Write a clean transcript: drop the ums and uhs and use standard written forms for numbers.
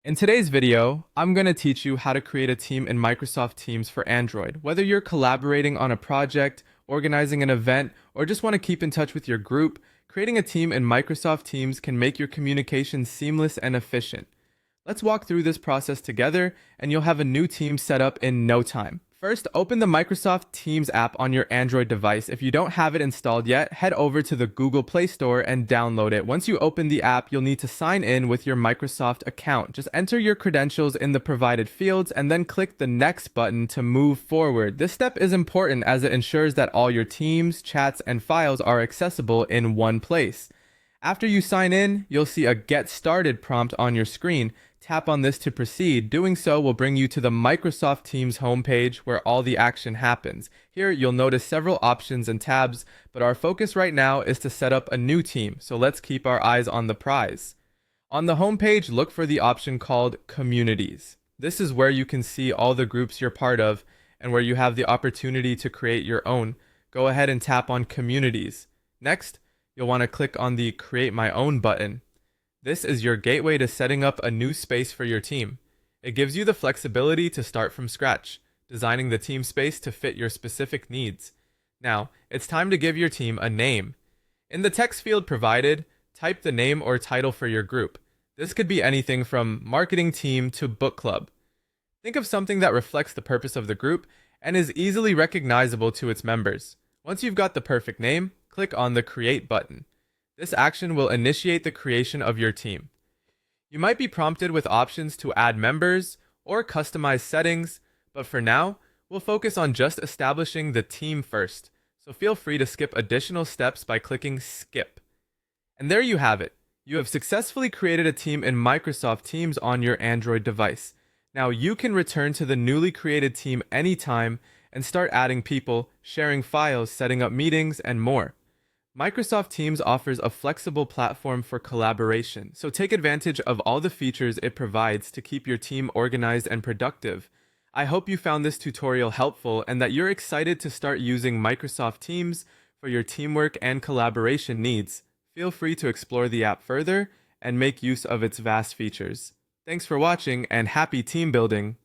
In today's video, I'm going to teach you how to create a team in Microsoft Teams for Android. Whether you're collaborating on a project, organizing an event, or just want to keep in touch with your group, creating a team in Microsoft Teams can make your communication seamless and efficient. Let's walk through this process together, and you'll have a new team set up in no time. First, open the Microsoft Teams app on your Android device. If you don't have it installed yet, head over to the Google Play Store and download it. Once you open the app, you'll need to sign in with your Microsoft account. Just enter your credentials in the provided fields and then click the Next button to move forward. This step is important as it ensures that all your teams, chats, and files are accessible in one place. After you sign in, you'll see a Get Started prompt on your screen. Tap on this to proceed. Doing so will bring you to the Microsoft Teams homepage where all the action happens. Here, you'll notice several options and tabs, but our focus right now is to set up a new team, so let's keep our eyes on the prize. On the homepage, look for the option called Communities. This is where you can see all the groups you're part of and where you have the opportunity to create your own. Go ahead and tap on Communities. Next, you'll want to click on the Create My Own button. This is your gateway to setting up a new space for your team. It gives you the flexibility to start from scratch, designing the team space to fit your specific needs. Now, it's time to give your team a name. In the text field provided, type the name or title for your group. This could be anything from marketing team to book club. Think of something that reflects the purpose of the group and is easily recognizable to its members. Once you've got the perfect name, click on the Create button. This action will initiate the creation of your team. You might be prompted with options to add members or customize settings, but for now, we'll focus on just establishing the team first, so feel free to skip additional steps by clicking Skip. And there you have it. You have successfully created a team in Microsoft Teams on your Android device. Now you can return to the newly created team anytime and start adding people, sharing files, setting up meetings, and more. Microsoft Teams offers a flexible platform for collaboration, so take advantage of all the features it provides to keep your team organized and productive. I hope you found this tutorial helpful and that you're excited to start using Microsoft Teams for your teamwork and collaboration needs. Feel free to explore the app further and make use of its vast features. Thanks for watching and happy team building!